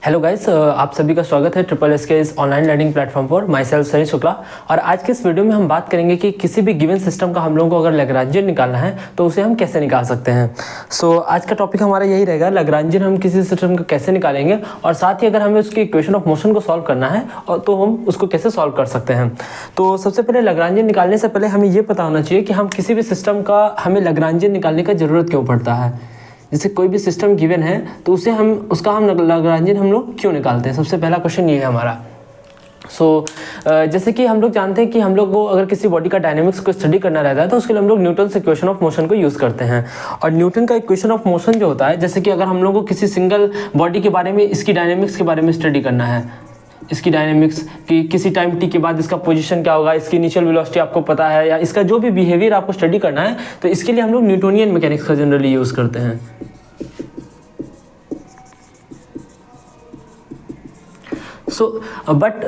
Hello guys, आप सभी का स्वागत है ट्रिपल एस के इस ऑनलाइन लर्निंग प्लेटफॉर्म पर। My self Sunny Shukla. और आज के इस वीडियो में हम बात करेंगे कि किसी भी गिवन सिस्टम का हम लोगों को अगर लैग्रांजियन निकालना है तो उसे हम कैसे निकाल सकते हैं। आज का टॉपिक हमारा यही रहेगा, लैग्रांजियन हम किसी सिस्टम को कैसे निकालेंगे और साथ ही अगर हमें उसकी इक्वेशन ऑफ मोशन को सॉल्व करना है और तो हम उसको कैसे सॉल्व कर सकते हैं। तो सबसे पहले लैग्रांजियन निकालने से पहले हमें ये पता होना चाहिए कि हम किसी भी सिस्टम का हमें लैग्रांजियन निकालने का ज़रूरत क्यों पड़ता है। जैसे कोई भी सिस्टम गिवन है तो उसे हम लैग्रांजियन हम लोग क्यों निकालते हैं। सबसे पहला क्वेश्चन ये है हमारा। जैसे कि हम लोग जानते हैं कि हम लोग को अगर किसी बॉडी का डायनेमिक्स को स्टडी करना रहता है तो उसके लिए हम लोग न्यूटन इक्वेशन ऑफ मोशन को यूज़ करते हैं। और न्यूटन का इक्वेशन ऑफ मोशन जो होता है, जैसे कि अगर हम लोग को किसी सिंगल बॉडी के बारे में, इसकी डायनेमिक्स के बारे में स्टडी करना है, इसकी डायनेमिक्स कि किसी टाइम टी के बाद इसका पोजीशन क्या होगा, इसकी इनिशियल वेलोसिटी आपको पता है, या इसका जो भी बिहेवियर आपको स्टडी करना है, तो इसके लिए हम लोग न्यूटोनियन मैकेनिक्स का जनरली यूज़ करते हैं।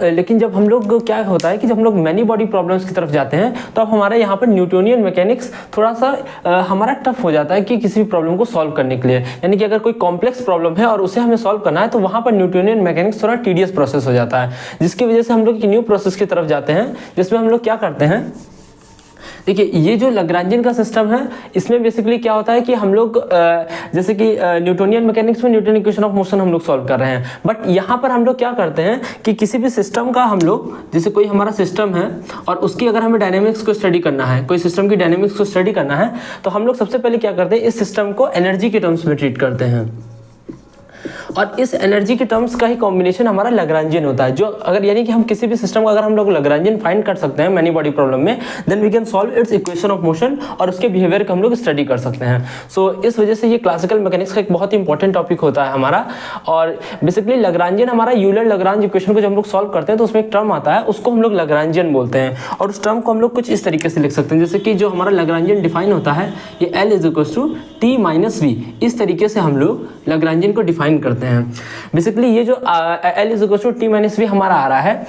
लेकिन जब हम लोग क्या होता है कि जब हम लोग मैनी बॉडी प्रॉब्लम्स की तरफ जाते हैं तो अब हमारे यहाँ पर न्यूटोनियन मैकेनिक्स थोड़ा सा हमारा टफ हो जाता है कि किसी भी प्रॉब्लम को सॉल्व करने के लिए। यानी कि अगर कोई कॉम्प्लेक्स प्रॉब्लम है और उसे हमें सॉल्व करना है तो वहाँ पर न्यूटोनियन मैकेनिक्स थोड़ा टीडियस प्रोसेस हो जाता है, जिसकी वजह से हम लोग एक न्यू प्रोसेस की तरफ जाते हैं जिसमें हम लोग क्या करते हैं। देखिए, ये जो लैग्रांजियन का सिस्टम है इसमें बेसिकली क्या होता है कि हम लोग जैसे कि न्यूटोनियन मैकेनिक्स में न्यूटन इक्वेशन ऑफ मोशन हम लोग सॉल्व कर रहे हैं, बट यहाँ पर हम लोग क्या करते हैं कि किसी भी सिस्टम का हम लोग, जैसे कोई हमारा सिस्टम है और उसकी अगर हमें डायनेमिक्स को स्टडी करना है, कोई सिस्टम की डायनेमिक्स को स्टडी करना है, तो हम लोग सबसे पहले क्या करते हैं, इस सिस्टम को एनर्जी के टर्म्स में ट्रीट करते हैं। और इस एनर्जी के टर्म्स का ही कॉम्बिनेशन हमारा लैग्रांजियन होता है। जो अगर यानी कि हम किसी भी सिस्टम का अगर हम लोग लैग्रांजियन फाइंड कर सकते हैं मैनी बॉडी प्रॉब्लम में, then we can solve its equation of motion और उसके बिहेवियर को हम लोग स्टडी कर सकते हैं। इस वजह से ये क्लासिकल मैकेनिक्स का एक बहुत ही इंपॉर्टेंट टॉपिक होता है हमारा। और बेसिकली लैग्रांजियन हमारा यूलर लैग्रांज इक्वेशन को जब हम लोग सॉल्व करते हैं तो उसमें एक टर्म आता है, उसको हम लोग लैग्रांजियन बोलते हैं। और उस टर्म को हम लोग कुछ इस तरीके से लिख सकते हैं, जैसे कि जो हमारा लैग्रांजियन डिफाइन होता है, ये L = T - V, इस तरीके से हम लोग लैग्रांजियन को डिफाइन करते हैं। बेसिकली ये जो L = T - V हमारा आ रहा है,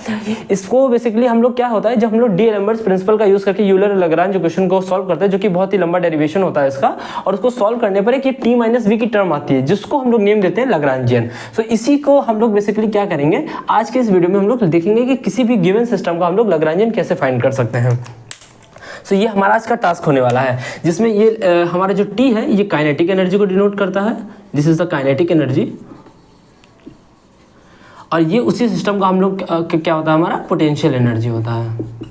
इसको बेसिकली हम लोग क्या होता है, जब हम लोग डी-एल्बर्ट्स प्रिंसिपल का यूज करके यूलर लैग्रांज इक्वेशन को सॉल्व करते हैं, जो कि बहुत ही लंबा डेरिवेशन होता है इसका, और उसको सॉल्व करने पर एक T - V की टर्म आती है जिसको हम लोग नेम देते हैं लैग्रांजियन। इसी को हम लोग बेसिकली क्या करेंगे, आज के इस वीडियो में हम लोग देखेंगे कि किसी भी गिवन सिस्टम का हम लोग लैग्रांजियन कैसे फाइंड कर सकते हैं। ये हमारा आज का टास्क होने वाला है, जिसमें ये हमारा जो T है ये काइनेटिक एनर्जी को डिनोट करता है। This is the kinetic energy. और ये उसी सिस्टम का हम लोग क्या होता है, हमारा पोटेंशियल एनर्जी होता है।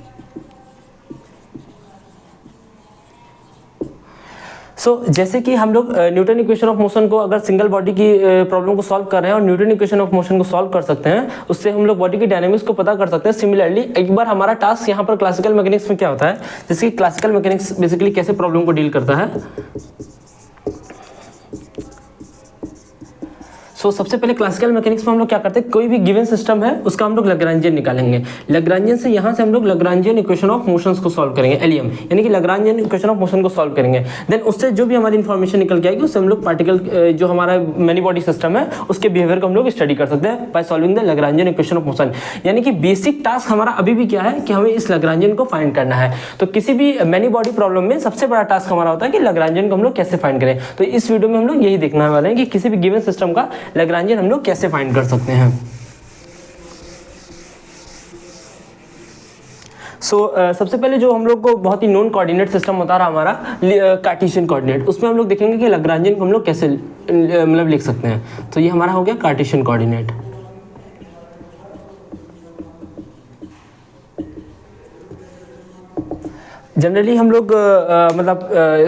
जैसे कि हम लोग न्यूटन इक्वेशन ऑफ मोशन को अगर सिंगल बॉडी की प्रॉब्लम को सॉल्व कर रहे हैं और न्यूटन इक्वेशन ऑफ मोशन को सॉल्व कर सकते हैं, उससे हम लोग बॉडी की डायनेमिक्स को पता कर सकते हैं। सिमिलरली एक बार हमारा टास्क यहाँ पर क्लासिकल मैकेनिक्स में क्या होता है, जैसे कि क्लासिकल मैकेनिक्स बेसिकली कैसे प्रॉब्लम को डील करता है। सबसे पहले क्लासिकल मैकेनिक्स में हम लोग क्या करते हैं, कोई भी गिवन सिस्टम है उसका हम लोग लैग्रांजियन निकालेंगे। लैग्रांजियन से यहाँ से हम लोग लैग्रांजियन इक्वेशन ऑफ मोशंस को सॉल्व करेंगे, LEM, यानी कि लैग्रांजियन इक्वेशन ऑफ मोशन को सॉल्व करेंगे। देन उससे जो भी हमारी इन्फॉर्मेशन निकल के आएगी उससे हम लोग पार्टिकल जो हमारा मैनी बॉडी सिस्टम है उसके बिहेवियर को हम लोग स्टडी कर सकते हैं by solving the Lagrangian equation of motion. यानी कि बेसिक टास्क हमारा अभी भी क्या है कि हमें इस लैग्रांजियन को फाइंड करना है। तो किसी भी मैनी बॉडी प्रॉब्लम में सबसे बड़ा टास्क हमारा होता है कि लैग्रांजियन को हम लोग कैसे फाइंड करें। तो इस वीडियो में हम लोग यही देखने वाले हैं कि किसी भी गिवन सिस्टम का लैग्रांजियन हम लोग कैसे फाइंड कर सकते हैं। सबसे पहले जो हम लोग को बहुत ही नोन कोऑर्डिनेट सिस्टम होता है हमारा कार्टेशियन कोऑर्डिनेट, उसमें हम लोग देखेंगे कि लैग्रांजियन को हम लोग कैसे मतलब लिख सकते हैं। तो ये हमारा हो गया कार्टेशियन कोऑर्डिनेट। जनरली हम लोग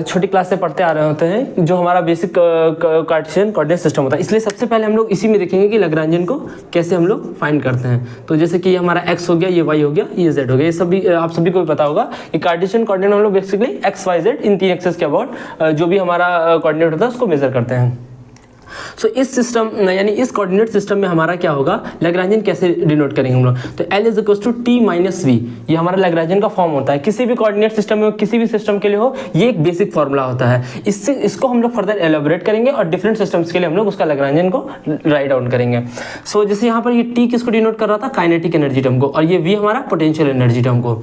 छोटी क्लास से पढ़ते आ रहे होते हैं जो हमारा बेसिक कार्टेशियन कोऑर्डिनेट सिस्टम होता है, इसलिए सबसे पहले हम लोग इसी में देखेंगे कि लैग्रांजियन को कैसे हम लोग फाइंड करते हैं। तो जैसे कि ये हमारा x हो गया, ये y हो गया, ये z हो गया, ये सभी आप सभी को भी पता होगा कि कार्टेशियन कोऑर्डिनेट हम लोग बेसिकली x y z इन 3 एक्सेस के अबाउट जो भी हमारा कोऑर्डिनेट होता है उसको मेजर करते हैं। इस सिस्टम यानी इस कोऑर्डिनेट सिस्टम में हमारा क्या होगा, लैग्रांजियन कैसे डिनोट करेंगे हम लोग। तो L = T - V, ये हमारा लैग्रांजियन का फॉर्म होता है। किसी भी कोऑर्डिनेट सिस्टम में, किसी भी सिस्टम के लिए हो, ये एक बेसिक फॉर्मूला होता है। इसको हम लोग फर्दर एलाबोरेट करेंगे और डिफरेंट सिस्टम्स के लिए हम लोग उसका लैग्रांजियन को राइट डाउन करेंगे। जैसे यहाँ पर ये T किसको डिनोट कर रहा था, काइनेटिक एनर्जी टर्म को, और ये V हमारा पोटेंशियल एनर्जी टर्म को।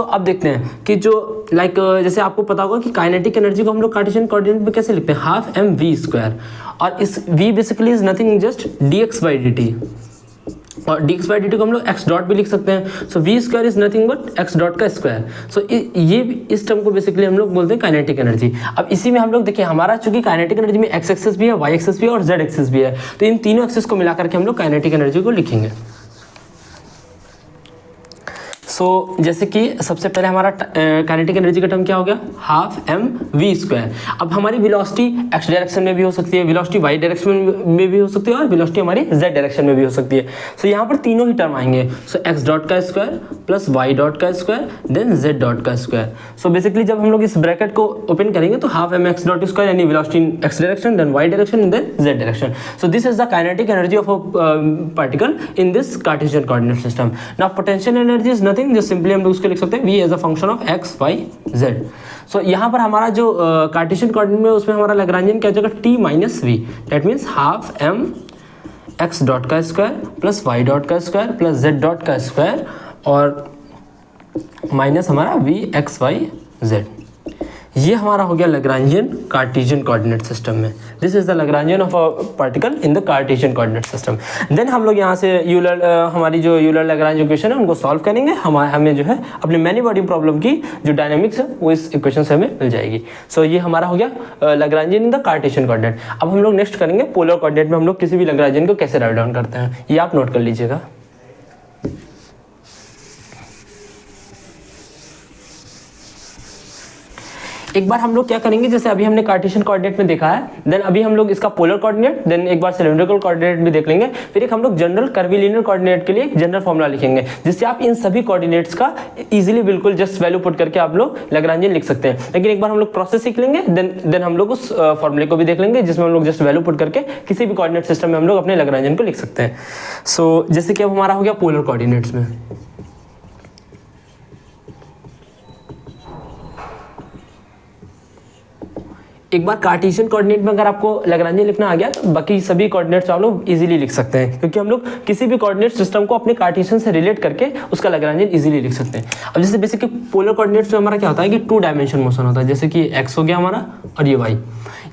अब देखते हैं कि जो जैसे आपको पता होगा कि काइनेटिक एनर्जी को हम लोग कार्टेशियन कोऑर्डिनेट में कैसे लिखते हैं, ½ mv²। और इस v basically is nothing just dx by dt, और dx बाई dt को हम लोग x डॉट भी लिख सकते हैं। सो v square is nothing but x dot का स्क्वायर। सो ये इस टर्म को बेसिकली हम लोग बोलते हैं काइनेटिक एनर्जी। अब इसी में हम लोग देखिए हमारा चूंकि काइनेटिक एनर्जी में x एक्सिस भी है, y एक्सिस भी है और z एक्सिस भी है, तो इन तीनों एक्सिस को मिलाकर के हम लोग काइनेटिक एनर्जी को लिखेंगे। सो जैसे कि सबसे पहले हमारा काइनेटिक एनर्जी का टर्म क्या हो गया, हाफ एम वी स्क्वायर। अब हमारी वेलोसिटी एक्स डायरेक्शन में भी हो सकती है, वेलोसिटी वाई डायरेक्शन में भी हो सकती है और वेलोसिटी हमारी जेड डायरेक्शन में भी हो सकती है। सो यहाँ पर तीनों ही टर्म आएंगे। सो एक्स डॉट का स्क्वायर प्लस वाई डॉट का स्क्वायर देन जेड डॉट का स्क्वायर। सो बेसिकली जब हम लोग इस ब्रैकेट को ओपन करेंगे तो half M X dot square यानी velocity in X direction then Y direction then Z direction. So this is the kinetic energy of a particle in this Cartesian coordinate system. Now potential energy is nothing, जो simply हम लोग उसको लिख सकते हैं v as a function of x y z। So यहाँ पर हमारा जो कार्टेशियन कोऑर्डिनेट में उसमें हमारा लैग्रांजियन क्या हो जाएगा, t माइनस वी, that means half m x dot का स्क्वायर प्लस y डॉट का स्क्वायर प्लस z डॉट का स्क्वायर और माइनस हमारा v x y z। ये हमारा हो गया लैग्रांजियन कार्टेशियन कोऑर्डिनेट सिस्टम में। This is the Lagrangian of a particle in the Cartesian coordinate system. Then हम लोग यहाँ से यूलर हमारी जो यूलर लैग्रांज इक्वेशन है उनको सॉल्व करेंगे। हमें जो है अपनी मैनी बॉडी प्रॉब्लम की जो डायनेमिक्स है वो इस इक्वेशन से हमें मिल जाएगी। सो ये हमारा हो गया Lagrangian in the Cartesian coordinate. अब हम लोग नेक्स्ट करेंगे पोलर कोऑर्डिनेट में हम लोग किसी भी लैग्रांजियन को कैसे राइट डाउन करते हैं, ये आप नोट कर लीजिएगा। एक बार हम लोग क्या करेंगे, जैसे अभी हमने कार्टेशियन कोऑर्डिनेट में देखा है, देन अभी हम लोग इसका पोलर कोऑर्डिनेट, देन एक बार सिलिंड्रिकल कोऑर्डिनेट भी देख लेंगे, फिर एक हम लोग जनरल कर्वीलिनियर कोऑर्डिनेट के लिए एक जनरल फॉर्मूला लिखेंगे जिससे आप इन सभी कोऑर्डिनेट्स का इजीली बिल्कुल जस्ट वैल्यू पुट करके आप लोग लैग्रांजियन लिख सकते हैं। लेकिन एक बार हम लोग प्रोसेस सीख लेंगे, देन हम लोग उस फॉर्मूले को भी देख लेंगे जिसमें हम लोग जस्ट वैल्यू पुट करके किसी भी कोऑर्डिनेट सिस्टम में हम लोग अपने लैग्रांजियन को लिख सकते हैं। सो जैसे कि अब हमारा हो गया पोलर कोऑर्डिनेट्स में, एक बार कार्टेशियन कोऑर्डिनेट में अगर आपको लैग्रांजियन लिखना आ गया तो बाकी सभी कोऑर्डिनेट्स आप लोग इजीली लिख सकते हैं, क्योंकि हम लोग किसी भी कोऑर्डिनेट सिस्टम को अपने कार्टेशियन से रिलेट करके उसका लैग्रांजियन इजीली लिख सकते हैं। अब जैसे बेसिकली पोलर कोऑर्डिनेट्स में हमारा क्या होता है कि 2 डायमेंशन मोशन होता है, जैसे कि x हो गया हमारा और ये y।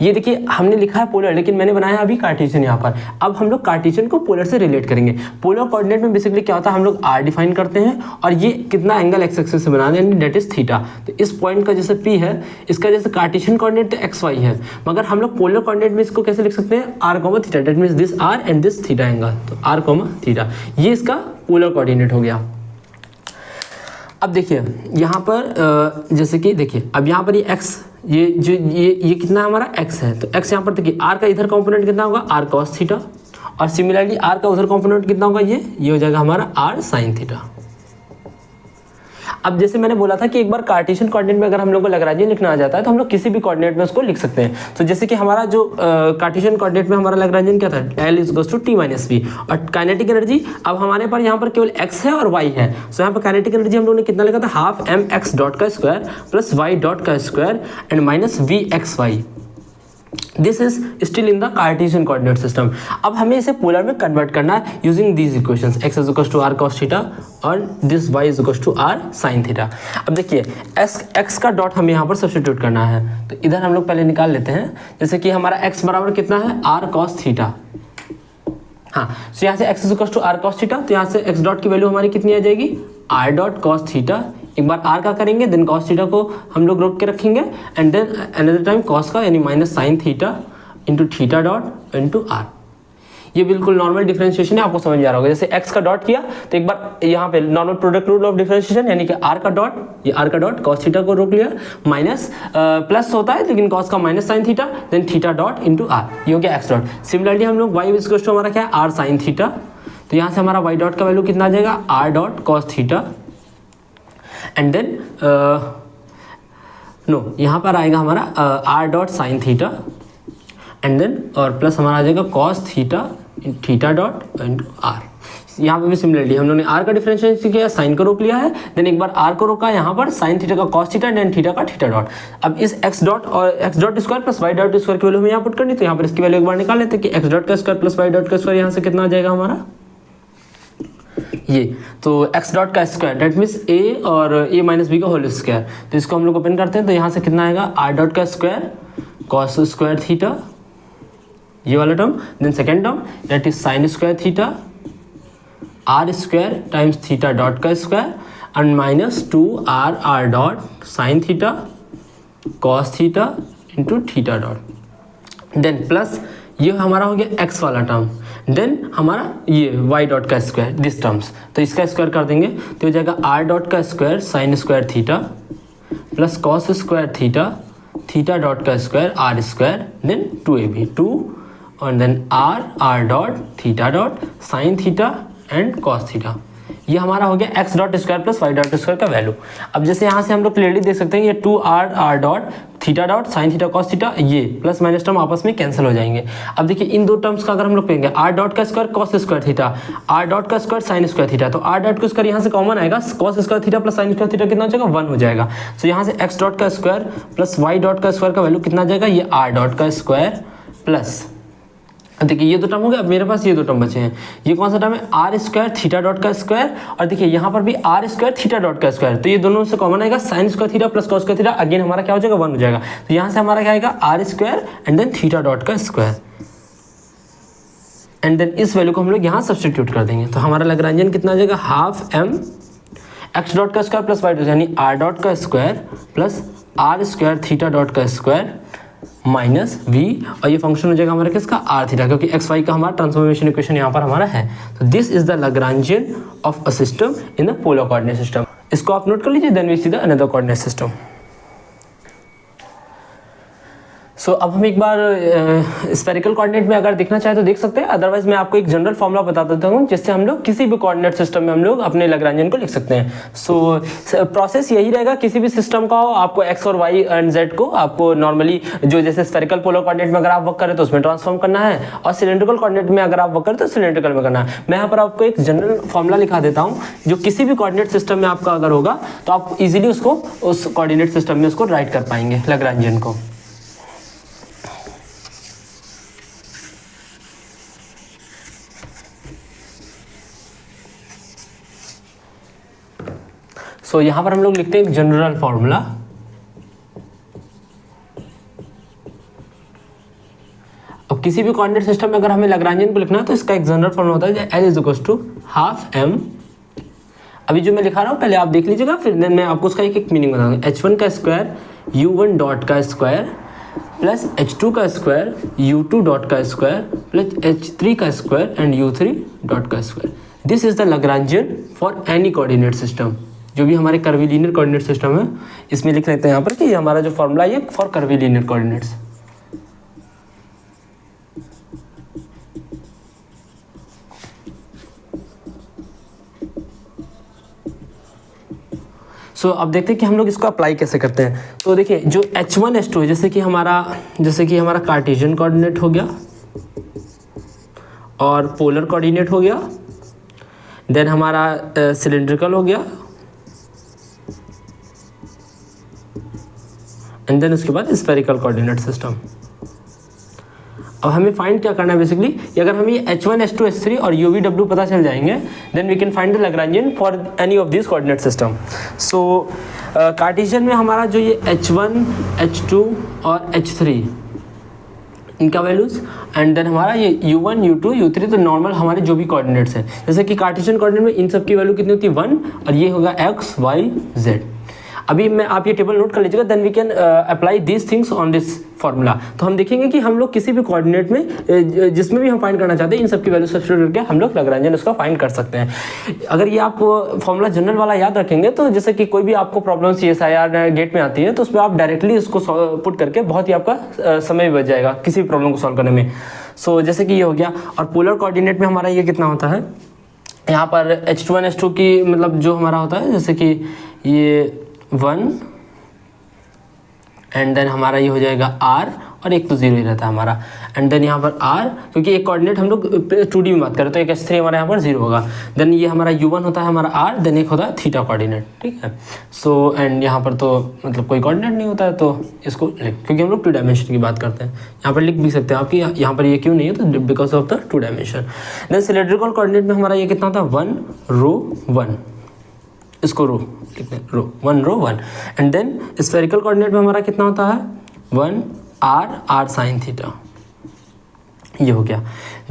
ये देखिए हमने लिखा है पोलर, लेकिन मैंने बनाया अभी कार्टेशियन यहाँ पर। अब हम लोग कार्टेशियन को पोलर से रिलेट करेंगे। पोलर कोऑर्डिनेट में बेसिकली क्या होता है, हम लोग r डिफाइन करते हैं और ये कितना एंगल एक्स एक्सिस से बना दें, दैट इज थीटा। तो इस पॉइंट का जैसे p है, इसका जैसे कार्टेशियन कोऑर्डिनेट तो एक्स वाई है, मगर हम लोग पोलर कोऑर्डिनेट में इसको कैसे लिख सकते हैं, r comma theta, that means this r and this theta angle, तो r कॉमा थीटा, ये इसका पोलर कोऑर्डिनेट हो गया। अब देखिए यहाँ पर जैसे कि देखिए अब यहाँ पर ये x, ये कितना हमारा x है, तो x यहाँ पर देखिए r का इधर कंपोनेंट कितना होगा, r cos थीटा, और सिमिलरली r का उधर कंपोनेंट कितना होगा, ये हो जाएगा हमारा r sin थीटा। अब जैसे मैंने बोला था कि एक बार कार्टेशियन कोऑर्डिनेट में अगर हम लोग को लैग्रांजियन लिखना आ जाता है तो हम लोग किसी भी कोऑर्डिनेट में उसको लिख सकते हैं। तो जैसे कि हमारा जो कार्टेशियन कोऑर्डिनेट में हमारा लैग्रांजियन क्या था, L equals to T minus V, और काइनेटिक एनर्जी अब हमारे पास यहाँ पर केवल x है और y है। सो यहाँ पर काइनेटिक एनर्जी हम लोग ने कितना लिखा था, हाफ m x डॉट का स्क्वायर प्लस y डॉट का square and minus v x y। This is still in the Cartesian coordinate system. अब हमें इसे पोलर में कन्वर्ट करना है using these equations, x is equals to r cos theta और this y is equals to r sin theta. अब देखिए x का डॉट हमें यहाँ पर सब्स्टिट्यूट करना है, तो इधर हम लोग पहले निकाल लेते हैं। जैसे कि हमारा x बराबर कितना है, r cos थीटा। हाँ, तो यहाँ से x is equals to r cos theta, तो यहाँ से x डॉट की वैल्यू हमारी कितनी आ जाएगी, r डॉट cos थीटा। एक बार r का करेंगे देन cos थीटा को हम लोग रोक के रखेंगे and then another time cos का यानी minus sin theta into theta dot into r। ये बिल्कुल नॉर्मल डिफरेंशिएशन है, आपको समझ में आ रहा होगा। जैसे x का डॉट किया तो एक बार यहाँ पे normal product rule of differentiation यानी कि r का डॉट, ये r का डॉट cos थीटा को रोक लिया, माइनस प्लस होता है लेकिन cos का minus sin theta then theta dot into r, ये हो गया x डॉट। सिमिलरली हम लोग y इक्वल्स टू हमारा क्या है, r sin थीटा, तो यहाँ से हमारा y डॉट का वैल्यू कितना आ जाएगा, r dot cos theta and then यहाँ पर आएगा हमारा r dot sin theta and then और प्लस हमारा आ जाएगा cos theta theta dot into r। यहाँ पे भी सिमिलरली हम लोगों ने r का डिफरेंशिएशन किया, साइन को रोक लिया है, देन एक बार r को रोका, यहाँ पर sin थीटा का cos थीटा देन थीटा का थीटा डॉट। अब इस x डॉट और x dot square plus y dot square की वैल्यू हमें यहाँ पुट करनी, तो यहाँ पर इसकी वैल्यू एक बार निकाल लेते हैं कि x डॉट का स्क्वायर प्लस y डॉट का स्क्वायर यहाँ से कितना आ जाएगा हमारा, ये तो x डॉट का स्क्वायर दैट मीन्स a और a माइनस बी का होल स्क्वायर। तो इसको हम लोग ओपन करते हैं, तो यहाँ से कितना आएगा, r डॉट का स्क्वायर cos स्क्वायर थीटा ये वाला term, then second term that is sine square theta R square times theta dot का square and minus 2r r dot sine theta cos theta into theta dot, then plus ये हमारा हो गया x वाला term, then हमारा ये y dot का square this terms, तो इसका स्क्वायर कर देंगे तो हो जाएगा r डॉट का square sine square theta plus cos square theta theta dot का square r square then 2ab 2 और then r dot theta dot sine theta and cos theta. ये हमारा हो गया x dot square plus y dot square का value. अब जैसे यहाँ से हम लोग क्लियरली देख सकते हैं ये 2r dot theta dot sine theta cos theta ये प्लस माइनस टर्म आपस में कैंसिल हो जाएंगे। अब देखिए इन दो टर्म्स का अगर हम लोग पेंगे r डॉट का square cos square theta r dot का स्क्वायर साइन स्क्वायर थीटा, तो r डॉट का स्क्वायर यहाँ से कॉमन आएगा, cos square theta plus sign square theta कितना हो जाएगा 1 हो जाएगा। तो यहाँ से x डॉट का स्क्वायर प्लस y डॉट का स्क्वायर का वैल्यू कितना आ जाएगा, ये r डॉट का स्क्वायर प्लस, देखिए ये दो टर्म हो गया। अब मेरे पास ये दो टर्म बचे हैं, ये कौन सा टर्म है आर स्क्वायर थीटा डॉट का स्क्वायर और देखिए यहाँ पर भी आर स्क्वायर थीटा डॉट का स्क्वायर, तो ये दोनों से कॉमन आएगा sign square theta plus cos square theta, again हमारा क्या हो जाएगा 1 हो जाएगा। तो यहाँ से हमारा क्या आएगा R square and then theta dot का स्क्वायर एंड देन इस वैल्यू को हम लोग यहाँ सब्सटीट्यूट कर देंगे, तो हमारा लैग्रेंजियन कितना आ जाएगा हाफ एम एक्स डॉट का स्क्वायर प्लस वाई डॉट यानी आर डॉट का square plus R square theta dot का स्क्वायर माइनस v और ये फंक्शन हो जाएगा हमारा किसका आर थीटा, क्योंकि एक्स वाई का हमारा ट्रांसफॉर्मेशन इक्वेशन यहाँ पर हमारा है। तो this is the Lagrangian of a system in the polar coordinate system. इसको आप नोट कर लीजिए, then we see the another coordinate system. So अब हम एक बार स्फेरिकल कोऑर्डिनेट में अगर देखना चाहे तो देख सकते हैं, अदरवाइज मैं आपको एक जनरल फॉर्मूला बता देता हूँ जिससे हम लोग किसी भी कोऑर्डिनेट सिस्टम में हम लोग अपने लैग्रेंजियन को लिख सकते हैं। सो प्रोसेस यही रहेगा, किसी भी सिस्टम का हो आपको एक्स और वाई एंड जेड को आपको नॉर्मली जो जैसे स्फेरिकल पोलर कोऑर्डिनेट में अगर आप वर्क करें तो उसमें ट्रांसफॉर्म करना है और सिलेंड्रिकल कोऑर्डिनेट में अगर आप वर्क करें तो सिलेंड्रिकल में करना है। मैं यहाँ पर आपको एक जनरल फॉर्मूला लिखा देता हूँ जो किसी भी कोऑर्डिनेट सिस्टम में आपका अगर होगा तो आप इजीली उसको उस कोऑर्डिनेट सिस्टम में उसको राइट कर पाएंगे लैग्रेंजियन को। सो यहाँ पर हम लोग लिखते हैं एक जनरल फॉर्मूला। अब किसी भी कोऑर्डिनेट सिस्टम में अगर हमें लैग्रेंजियन को लिखना है तो इसका एक जनरल फॉर्मूला होता है L is equal to half M. अभी जो मैं लिखा रहा हूँ पहले आप देख लीजिएगा, फिर देन मैं आपको उसका एक एक मीनिंग बताऊंगा। h1 का स्क्वायर u1 डॉट का स्क्वायर प्लस h2 का स्क्वायर u2 डॉट का स्क्वायर प्लस h3 का स्क्वायर एंड u3 डॉट का square. This is the Lagrangian for any coordinate system. जो भी हमारे कर्वीलिनियर कोऑर्डिनेट सिस्टम है इसमें लिख लेते हैं यहाँ पर कि ये हमारा जो फॉर्मूला है फॉर कर्वीलिनियर कोऑर्डिनेट्स। सो अब देखते हैं कि हम लोग इसको अप्लाई कैसे करते हैं। तो देखिए जो h1 h2 है जैसे कि हमारा कार्टेशियन कोऑर्डिनेट हो गया और पोलर कोऑर्डिनेट हो गया, देन हमारा सिलेंड्रिकल हो गया एंड देन उसके बाद स्फेरिकल कोऑर्डिनेट सिस्टम। अब हमें फाइंड क्या करना है बेसिकली, अगर हमें h1 h2 h3 और u v w पता चल जाएंगे then we can find the Lagrangian for any of this coordinate system. So Cartesian में हमारा जो ये h1 h2 और h3 इनका वैल्यूज एंड देन हमारा ये u1 u2 u3 तो नॉर्मल हमारे जो भी कोऑर्डिनेट्स हैं, जैसे कि कार्टेशियन कोऑर्डिनेट में इन सब की वैल्यू कितनी होती है 1 और ये होगा x y z। अभी मैं आप ये टेबल नोट कर लीजिएगा, then we can apply this things on this formula. तो हम देखेंगे कि हम लोग किसी भी कोऑर्डिनेट में जिसमें भी हम फाइंड करना चाहते हैं इन सब की वैल्यू सब्स्टिट्यूट करके हम लोग लैग्रेंजियन उसका फाइंड कर सकते हैं। अगर ये आप फार्मूला जनरल वाला याद रखेंगे तो जैसे कि कोई भी आपको प्रॉब्लम CSIR गेट में आती है तो उसमें आप डायरेक्टली उसको पुट करके बहुत ही आपका समय बच जाएगा किसी भी प्रॉब्लम को सॉल्व करने में। सो जैसे कि ये हो गया, और पोलर कोऑर्डिनेट में हमारा ये कितना होता है, यहाँ पर h1 h2 की मतलब जो हमारा होता है जैसे कि ये 1 एंड देन हमारा ये हो जाएगा r और एक तो 0 ही रहता है हमारा एंड देन यहाँ पर r, क्योंकि एक कोऑर्डिनेट हम लोग 2D में बात करें तो एक h3 हमारा यहाँ पर 0 होगा, देन ये हमारा u1 होता है हमारा r, देन एक होता है थीटा कोऑर्डिनेट, ठीक है। सो एंड यहाँ पर तो मतलब कोई कोऑर्डिनेट नहीं होता है तो इसको क्योंकि हम लोग 2 डायमेंशन की बात करते हैं यहाँ पर लिख भी सकते हैं आपकी यहाँ पर ये क्यों नहीं है तो because of the 2 dimension. Then cylindrical coordinate में हमारा ये कितना होता है 1 रो 1, इसको रो लिखते हैं रो 1 रो 1 एंड देन स्फेरिकल कोऑर्डिनेट में हमारा कितना होता है 1 r r साइन थीटा ये हो गया।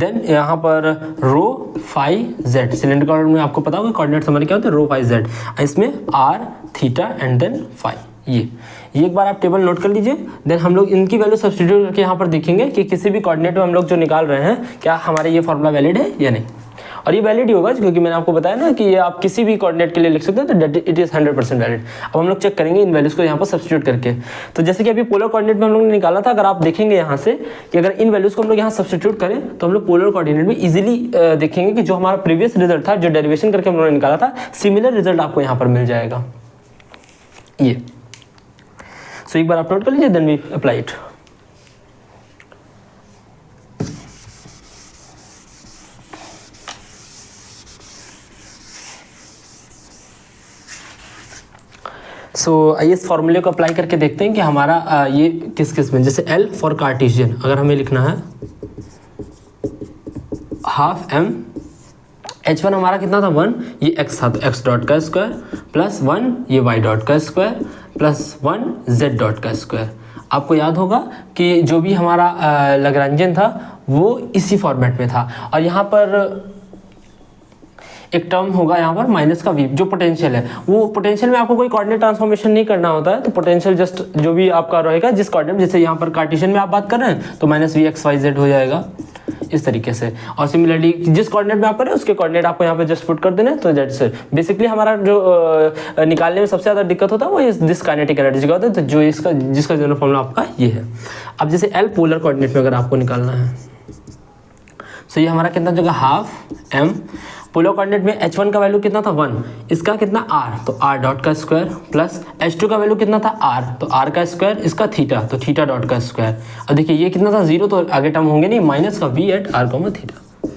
देन यहाँ पर rho phi Z, cylinder coordinate में आपको पता होगा कोऑर्डिनेट्स हमारे क्या होते हैं, रो फाई जेड, इसमें R theta and then phi. ये एक बार आप टेबल नोट कर लीजिए। देन हम लोग इनकी वैल्यू सब्स्टिट्यूट करके यहाँ पर देखेंगे कि किसी भी कोऑर्डिनेट में हम लोग जो निकाल रहे हैं क्या हमारे ये फॉर्मूला वैलिड है या नहीं। और ये वैलिड ही होगा क्योंकि मैंने आपको बताया ना कि ये आप किसी भी कोऑर्डिनेट के लिए लिख सकते हैं, तो इट इज़ 100% वैलिड। अब हम लोग चेक करेंगे इन वैल्यूज़ को यहाँ पर सब्स्टिट्यूट करके। तो जैसे कि अभी पोलर कोऑर्डिनेट में हम लोग ने निकाला था, अगर आप देखेंगे यहाँ से कि अगर इन वैल्यूज़ को हम लोग यहाँ सब्स्टिट्यूट करें तो हम लोग पोलर कोऑर्डिनेट में इजीली देखेंगे कि जो हमारा प्रीवियस रिजल्ट था, जो डेरिवेशन करके हम लोगों ने निकाला था, सिमिलर रिजल्ट आपको यहाँ पर मिल जाएगा। ये सो एक बार आप नोट कर लीजिए, देन वी अप्लाई इट। सो आइए इस फॉर्मूले को अप्लाई करके देखते हैं कि हमारा ये किस किस में, जैसे L फॉर कार्टेशियन अगर हमें लिखना है हाफ m, h1 हमारा कितना था 1, ये x था तो x डॉट का स्क्वायर प्लस 1 ये y डॉट का स्क्वायर प्लस 1 z डॉट का स्क्वायर। आपको याद होगा कि जो भी हमारा लैग्रेंजियन था वो इसी फॉर्मेट में था। और यहाँ पर एक टर्म होगा यहाँ पर माइनस का v, जो पोटेंशियल है, वो पोटेंशियल में आपको कोई कोऑर्डिनेट ट्रांसफॉर्मेशन नहीं करना होता है। तो पोटेंशियल जस्ट जो भी आपका रहेगा जिस कोऑर्डिनेट, जैसे यहाँ पर कार्टेशियन में आप बात कर रहे हैं तो minus V X Y Z हो जाएगा इस तरीके से। और सिमिलरली जिस कोऑर्डिनेट में आप कर रहे हैं उसके कोऑर्डिनेट आपको यहाँ पे जस्ट पुट कर देना। तो दैट्स इट। बेसिकली हमारा जो निकालने में सबसे ज़्यादा दिक्कत होता है वो दिस काइनेटिक एनर्जी का होता है, तो जो इसका जिसका जनरल फॉर्मूला आपका ये है। अब जैसे एल पोलर कोऑर्डिनेट में अगर आपको निकालना है तो ये हमारा कितना जगह हाफ एम, पोलर कोऑर्डिनेट में h1 का वैल्यू कितना था 1, इसका कितना r, तो r डॉट का स्क्वायर प्लस h2 का वैल्यू कितना था r, तो r का स्क्वायर, इसका थीटा तो थीटा डॉट का स्क्वायर। अब देखिए ये कितना था 0, तो आगे टर्म होंगे नहीं, माइनस का v at r comma theta.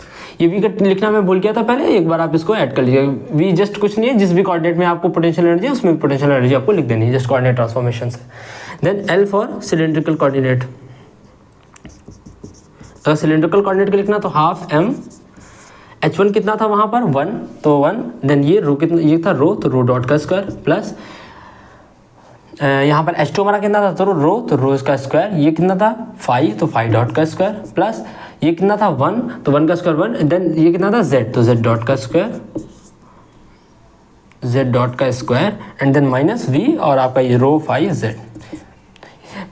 ये v का लिखना मैं भूल गया था पहले, एक बार आप इसको ऐड कर लीजिए। v जस्ट कुछ नहीं है, जिस भी कोऑर्डिनेट में आपको पोटेंशियल एनर्जी है उसमें पोटेंशियल एनर्जी आपको लिख देनी है जस्ट कोऑर्डिनेट ट्रांसफॉर्मेशन से। Then l for cylindrical coordinate, अगर सिलेंड्रिकल कोऑर्डिनेट का लिखना तो हाफ m, h1 कितना था वहाँ पर 1, तो 1, देन ये रो कितना, ये था रो, तो रो डॉट का स्क्वायर प्लस यहाँ पर h2 हमारा कितना था, तो रो इसका स्क्वायर, ये कितना था 5, तो 5 डॉट का स्क्वायर प्लस ये कितना था 1, तो 1 का स्क्वायर 1, देन ये कितना था z, तो z डॉट का स्क्वायर, z डॉट का square and then minus v और आपका ये रो 5z।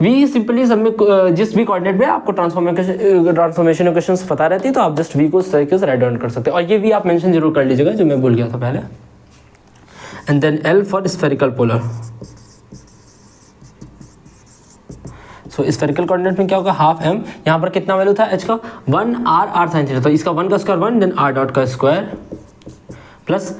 v सिंपली सब में जिस भी कोऑर्डिनेट में आपको ट्रांसफॉर्मेशन इक्वेशंस पता रहती है तो आप जस्ट v को इस तरीके से राइट डाउन कर सकते हैं। और ये v आप मेंशन जरूर कर लीजिएगा जो मैं भूल गया था पहले। And then l for spherical polar, so spherical coordinate में क्या होगा हाफ m, यहाँ पर कितना वैल्यू था h का 1 r साइन थीटा, तो इसका 1 का स्क्वायर 1, देन r डॉट का स्क्वायर प्लस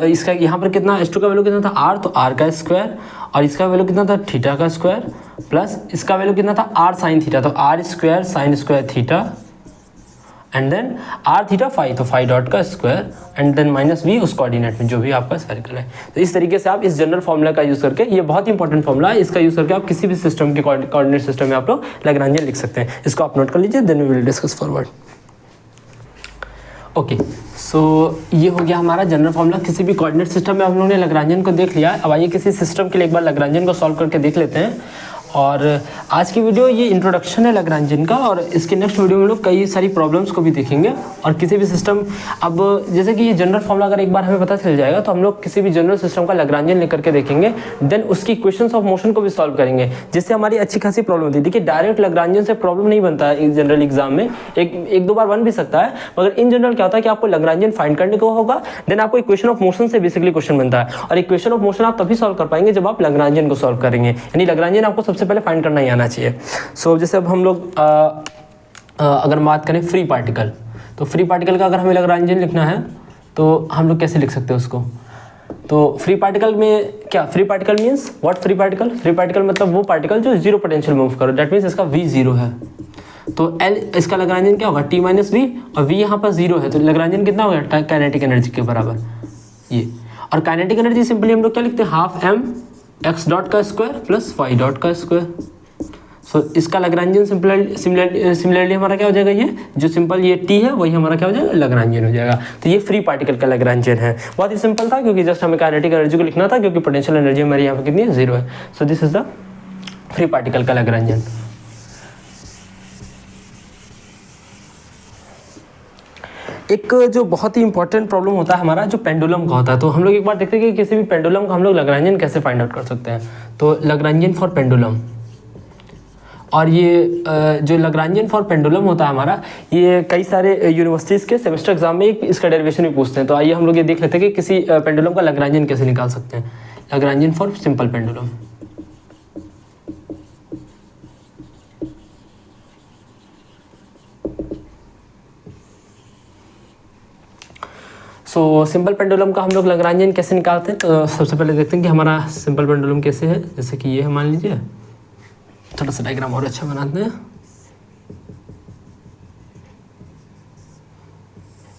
इसका यहाँ पर कितना h2 का वैल्यू कितना था r, तो r का स्क्वायर और इसका वैल्यू कितना था थीटा का स्क्वायर प्लस इसका वैल्यू कितना था r साइन थीटा, तो r square sine square theta and then r theta 5, तो 5 डॉट का square and then minus v उस कोऑर्डिनेट में जो भी आपका स्फेरिकल है। तो इस तरीके से आप इस जनरल फॉर्मूला का यूज़ करके, ये बहुत इंपॉर्टेंट फॉर्मूला है, इसका यूज़ करके आप किसी भी सिस्टम के कोऑर्डिनेट सिस्टम में आप लोग लैग्रेंजियन लिख सकते हैं। इसको आप नोट कर लीजिए, then we will discuss forward. Okay, so ये हो गया हमारा जनरल फॉर्मूला। किसी भी कोऑर्डिनेट सिस्टम में हम लोगों ने लैग्रेंजियन को देख लिया। अब आइए किसी सिस्टम के लिए एक बार लैग्रेंजियन को सॉल्व करके देख लेते हैं। और आज की वीडियो ये इंट्रोडक्शन है लैग्रेंजियन का, और इसके नेक्स्ट वीडियो में लोग कई सारी प्रॉब्लम्स को भी देखेंगे। और किसी भी सिस्टम, अब जैसे कि ये जनरल फॉर्मूला अगर एक बार हमें पता चल जाएगा तो हम लोग किसी भी जनरल सिस्टम का लैग्रेंजियन लेकर के देखेंगे, देन उसकी इक्वेशंस ऑफ मोशन को भी सॉल्व करेंगे, जिससे हमारी अच्छी खासी प्रॉब्लम होती है। देखिए डायरेक्ट लैग्रेंजियन से प्रॉब्लम नहीं बनता है जनरल एग्जाम में, एक दो बार बन भी सकता है, मगर इन जनरल क्या होता है कि आपको लैग्रेंजियन फाइंड करने को होगा, देन आपको इक्वेशन ऑफ मोशन से बेसिकली क्वेश्चन बनता है। और इक्वेशन ऑफ मोशन आप तभी सॉल्व कर पाएंगे जब आप लैग्रेंजियन को सॉल्व करेंगे, यानी लैग्रेंजियन आपको सबसे पहले फाइंड करना ही आना चाहिए। सो जैसे अब हम लोग अगर बात करें फ्री पार्टिकल, तो फ्री पार्टिकल का अगर हमें लैग्रेंजियन लिखना है तो हम लोग कैसे लिख सकते हैं उसको। तो फ्री पार्टिकल में क्या, free particle means what, free particle मतलब वो पार्टिकल जो जीरो पोटेंशियल मूव करो, दैट मीन्स इसका v जीरो है। तो L इसका लैग्रेंजियन क्या होगा, t माइनस वी, और v यहाँ पर जीरो है तो लैग्रेंजियन कितना होगा, काइनेटिक एनर्जी के बराबर ये। और काइनेटिक एनर्जी सिंपली हम लोग क्या लिखते हैं, हाफ m x डॉट का स्क्वायर प्लस y डॉट का स्क्वायर। सो इसका लैग्रेंजियन सिमिलरली हमारा क्या हो जाएगा, ये जो सिंपल ये t है वही हमारा क्या हो जाएगा, लैग्रेंजियन हो जाएगा। तो ये फ्री पार्टिकल का लैग्रेंजियन है। बहुत ही सिंपल था क्योंकि जस्ट हमें काइनेटिक एनर्जी को लिखना था, क्योंकि पोटेंशियल एनर्जी हमारी यहाँ पे कितनी है, जीरो है। So this is the free particle का लैग्रेंजियन। एक जो बहुत ही इंपॉर्टेंट प्रॉब्लम होता है हमारा जो पेंडुलम का होता है, तो हम लोग एक बार देखते हैं कि किसी भी पेंडुलम का हम लोग लैग्रेंजियन कैसे फाइंड आउट कर सकते हैं। तो लैग्रेंजियन फॉर पेंडुलम, और ये जो लैग्रेंजियन फॉर पेंडुलम होता है हमारा, ये कई सारे यूनिवर्सिटीज़ के सेमेस्टर एग्जाम में इसका डेरिवेशन भी पूछते हैं। तो आइए हम लोग ये देख लेते हैं कि किसी पेंडुलम का लैग्रेंजियन कैसे निकाल सकते हैं। Lagrangian for simple pendulum. So simple pendulum का हम लोग लैग्रेंजियन कैसे निकालते हैं। तो सबसे पहले देखते हैं कि हमारा सिंपल पेंडुलम कैसे है। जैसे कि ये है, मान लीजिए, थोड़ा सा डायग्राम और अच्छा बनाते हैं।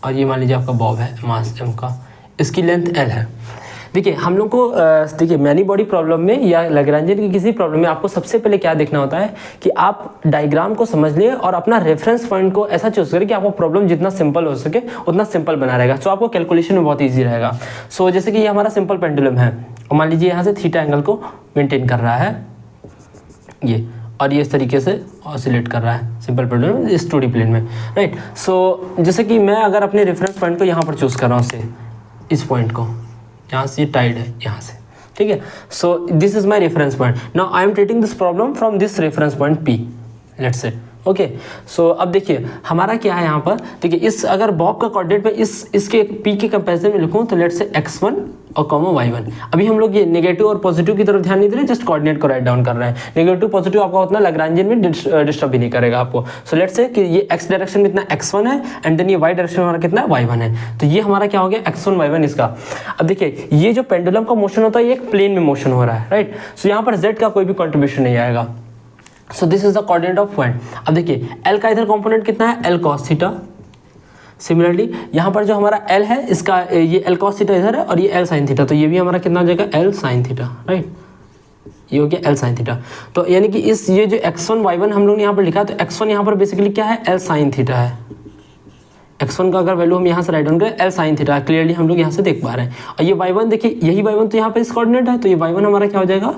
और ये मान लीजिए आपका बॉब है, मास m का, इसकी लेंथ l है। देखिए हम लोग को देखिए मैनी बॉडी प्रॉब्लम में या लैग्रेंजियन की किसी प्रॉब्लम में आपको सबसे पहले क्या देखना होता है कि आप डायग्राम को समझ लिए और अपना रेफरेंस पॉइंट को ऐसा चूज करें कि आपको प्रॉब्लम जितना सिंपल हो सके उतना सिंपल बना रहेगा। सो आपको कैलकुलेशन में बहुत ईजी रहेगा। सो जैसे कि ये हमारा सिंपल पेंडुलम है और मान लीजिए यहाँ से थीटा एंगल को मेंटेन कर रहा है ये, और ये इस तरीके से ऑसिलेट कर रहा है सिंपल पेंडुलम इस 2D प्लेन में, राइट। सो जैसे कि मैं अगर अपने रेफरेंस पॉइंट को यहाँ पर चूज़ कर रहा हूँ, से इस पॉइंट को, यहाँ से ये टाइड है यहाँ से, ठीक है। So this is my reference point. Now I am treating this problem from this reference point P, let's say, okay. So अब देखिए हमारा क्या है यहाँ पर, देखिए इस अगर बॉब का कोऑर्डिनेट में इसके P के कंपैरिजन में लिखूँ तो लेट्स से x1 और कॉमा y1। अभी हम लोग ये नेगेटिव और पॉजिटिव की तरफ ध्यान नहीं दे रहे, जस्ट कोऑर्डिनेट को राइट डाउन कर रहे हैं। नेगेटिव पॉजिटिव आपका उतना लैग्रेंजियन में डिस्टर्ब भी नहीं करेगा आपको। सो लेट्स से कि ये x डायरेक्शन में इतना x1 है एंड देन ये y डायरेक्शन में हमारा कितना है, y1 है। तो ये हमारा क्या हो गया, x1 y1 इसका। अब देखिए ये जो पेंडुलम का मोशन होता है ये एक प्लेन में मोशन हो रहा है, राइट। सो यहाँ पर z का कोई भी कॉन्ट्रीब्यूशन नहीं आएगा। सो this is the coordinate of point. अब देखिए l का इधर कंपोनेंट कितना है, l cos थीटा। सिमिलरली यहाँ पर जो हमारा l है इसका ये l cos थीटा इधर है और ये l sin थीटा, तो ये भी हमारा कितना हो जाएगा, l sin थीटा, राइट। ये हो गया l sin थीटा। तो यानी कि इस ये जो x1 y1 हम लोग ने यहाँ पर लिखा है, तो x1 यहाँ पर बेसिकली क्या है, l sin थीटा है। x1 का अगर वैल्यू हम यहाँ से राइट डाउन करें, l sin थीटा क्लियरली हम लोग यहाँ से देख पा रहे हैं। और ये y1 देखिए, यही y1 तो यहाँ पर इस कोऑर्डिनेट है, तो ये y1 हमारा क्या हो जाएगा,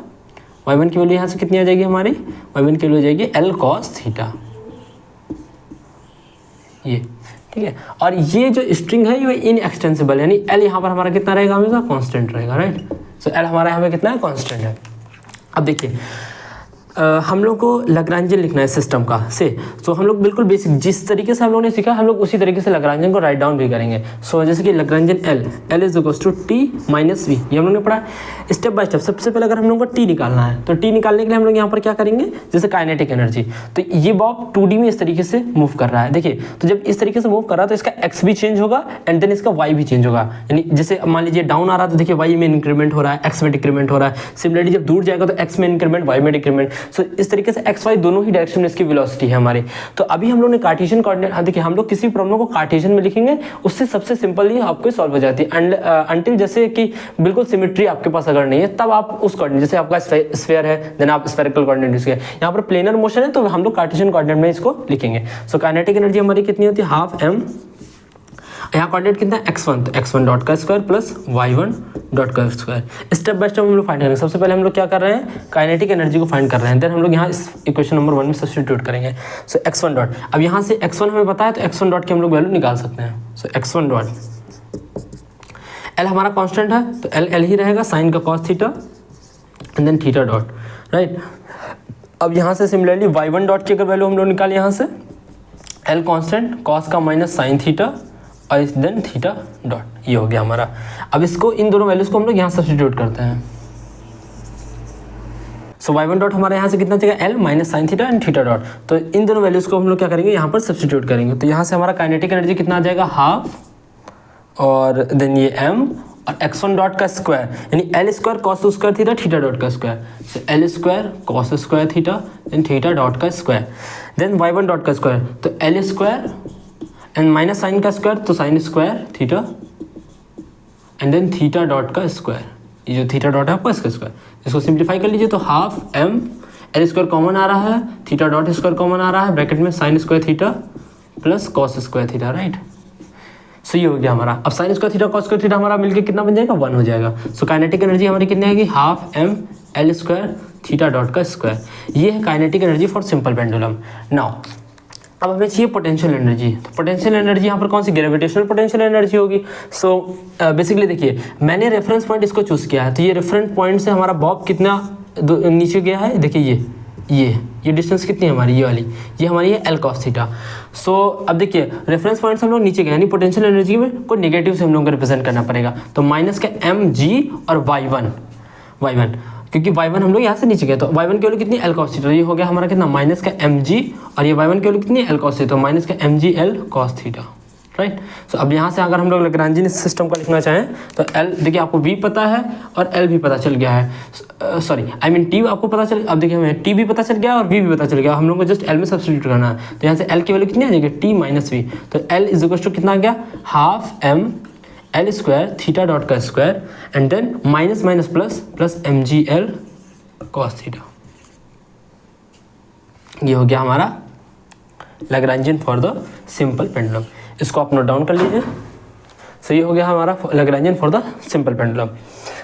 y1 की वैल्यू यहाँ से कितनी आ जाएगी हमारी, y1 की वैल्यू आ जाएगी l cos थीटा, ये, ठीक है। और ये जो स्ट्रिंग है ये इनएक्सटेंसिबल, यानी l यहाँ पर हमारा कितना रहेगा, हमेशा कांस्टेंट रहेगा, राइट। सो l हमारा यहाँ पे कितना है, कांस्टेंट है। अब देखिए हम लोग को लैग्रेंजियन लिखना है सिस्टम का से। सो हम लोग बिल्कुल बेसिक जिस तरीके से हम लोग ने सीखा हम लोग उसी तरीके से लैग्रेंजियन को राइट डाउन भी करेंगे। सो जैसे कि Lagrangian L is equals to T minus V, ये हम लोग ने पढ़ा स्टेप बाय स्टेप। सबसे पहले अगर हम लोग को T निकालना है तो T निकालने के लिए हम लोग यहाँ पर क्या करेंगे, जैसे काइनेटिक एनर्जी। तो ये बॉब 2D में इस तरीके से मूव कर रहा है, देखिए। तो जब इस तरीके से मूव कर रहा है तो इसका x भी चेंज होगा एंड देन इसका y भी चेंज होगा। यानी जैसे मान लीजिए डाउन आ रहा है तो देखिए y में इंक्रीमेंट हो रहा है, x में डिक्रीमेंट हो रहा है। सिमिलरली जब दूर जाएगा तो x में इंक्रीमेंट, y में डिक्रीमेंट। सो इस तरीके से एक्स वाई दोनों ही डायरेक्शन में इसकी वेलोसिटी है हमारी। तो अभी हम लोग ने कार्टेशियन कोऑर्डिनेट, हाँ देखिए हम लोग किसी प्रॉब्लम को कार्टेशियन में लिखेंगे उससे सबसे सिंपल ही आपको सॉल्व हो जाती है। अंटिल जैसे कि बिल्कुल सिमेट्री आपके पास अगर नहीं है तब आप उस कोऑर्डिनेट, जैसे आपका स्फीयर है देन आप स्फेरिकल कोऑर्डिनेट यूज करें। यहाँ पर प्लेनर मोशन है तो हम लोग कार्टेशियन कोऑर्डिनेट में इसको लिखेंगे। सो काइनेटिक एनर्जी हमारी कितनी होती है, हाफ m, यहाँ कोऑर्डिनेट कितना है x1, तो x1 डॉट का स्क्वायर प्लस y1 डॉट का स्क्वायर। स्टेप बाय स्टेप हम लोग फाइंड करेंगे। सबसे पहले हम लोग क्या कर रहे हैं, काइनेटिक एनर्जी को फाइंड कर रहे हैं, देन हम लोग यहाँ इस इक्वेशन नंबर 1 में सब्स्टिट्यूट करेंगे। सो x1 डॉट, अब यहाँ से x1 हमें पता है तो x1 डॉट की हम लोग वैल्यू निकाल सकते हैं। सो x1 डॉट, l हमारा कॉन्स्टेंट है तो l ही रहेगा, साइन का cos theta and then theta dot, right. अब यहाँ से सिमिलरली y1 डॉट की अगर वैल्यू हम लोग निकालें, यहाँ से l कॉन्स्टेंट, कॉस का माइनस साइन थीटा और देन थीटा डॉट, ये हो गया हमारा। अब इसको इन दोनों वैल्यूज को हम लोग यहाँ सब्स्टिट्यूट करते हैं। सो y1 डॉट हमारे यहाँ से कितना चाहिए, l minus sign theta and theta dot. तो इन दोनों वैल्यूज को हम लोग क्या करेंगे, यहाँ पर सब्स्टिट्यूट करेंगे। तो यहाँ से हमारा काइनेटिक एनर्जी कितना आ जाएगा, हाफ और देन ये m और x1 डॉट का स्क्वायर यानी l square cos square theta theta dot का square. So l square cos square theta then theta dot का स्क्वायर, देन y1 डॉट का स्क्वायर तो l square and minus sine का square तो sine square theta and then theta dot का square. ये जो theta dot है आपका इसका स्क्वायर, इसको सिंप्लीफाई कर लीजिए तो half m, l square common आ रहा है, थीटा डॉट स्क्वायर कॉमन आ रहा है, ब्रैकेट में sine square theta plus cos square theta, right. So ये हो गया हमारा। अब sine square theta cos square theta हमारा मिलकर कितना बन जाएगा, 1 हो जाएगा। सो काइनेटिक एनर्जी हमारी कितनी आएगी, half m l square theta dot का स्क्वायर। ये है kinetic energy for simple pendulum. Now अब हमें चाहिए पोटेंशियल एनर्जी। तो पोटेंशियल एनर्जी यहाँ पर कौन सी, ग्रेविटेशनल पोटेंशियल एनर्जी होगी। सो बेसिकली देखिए मैंने रेफरेंस पॉइंट इसको चूज़ किया है, तो ये रेफरेंस पॉइंट से हमारा बॉब कितना नीचे गया है, देखिए ये डिस्टेंस कितनी है हमारी, ये वाली, ये हमारी है एल कॉस थीटा। सो अब देखिए रेफरेंस पॉइंट से हम लोग नीचे गए, यानी पोटेंशियल एनर्जी में को नेगेटिव से हम लोग को रिप्रेजेंट करना पड़ेगा। तो माइनस का mg और y1, क्योंकि y1 हम लोग यहाँ से नीचे गए, तो y1 की वैल्यू कितनी, एल कॉस थीटा। ये हो गया हमारा कितना, माइनस का mg, और ये y1 की वैल्यू कितनी, एल कॉस थीटा, माइनस का mg L cos theta, right. So अब यहाँ से अगर हम लोग लैग्रेंजियन सिस्टम का लिखना चाहें तो एल, देखिए आपको v पता है और एल भी पता चल गया है, सॉरी आई मीन टी आपको पता चल, अब देखिए हमें टी भी पता चल गया और v भी पता चल गया, हम लोग को जस्ट एल में सब्स्टिट्यूट करना है। तो यहाँ से एल की वैल्यू कितनी आ जाएगी, टी माइनस वी। तो एल इज इक्वल टू कितना आ गया, half M L square theta dot का square and then minus minus plus plus M G L cos theta. ये हो गया हमारा Lagrangian for the simple pendulum. इसको आप नोट डाउन कर लीजिए। सो ये हो गया हमारा Lagrangian for the simple pendulum.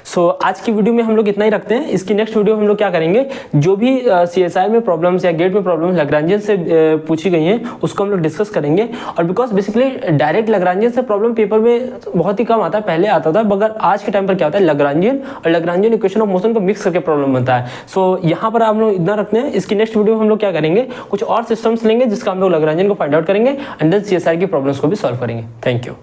So आज की वीडियो में हम लोग इतना ही रखते हैं। इसकी नेक्स्ट वीडियो में हम लोग क्या करेंगे, जो भी CSI में प्रॉब्लम्स या गेट में प्रॉब्लम्स लैग्रेंजियन से पूछी गई हैं उसको हम लोग डिस्कस करेंगे। और बिकॉज बेसिकली डायरेक्ट लैग्रेंजियन से प्रॉब्लम पेपर में बहुत ही कम आता है, पहले आता था, मगर आज के टाइम पर क्या होता है, लैग्रेंजियन और लैग्रेंजियन इक्वेशन ऑफ मोशन को मिक्स करके प्रॉब्लम बनता है। सो यहाँ पर हम लोग इतना रखते हैं। इसकी नेक्स्ट वीडियो में हम लोग क्या करेंगे, कुछ और सिस्टम्स लेंगे जिसका हम लोग लैग्रेंजियन को फाइंड आउट करेंगे एंड देन CSI की प्रॉब्लम्स को भी सॉल्व करेंगे। Thank you.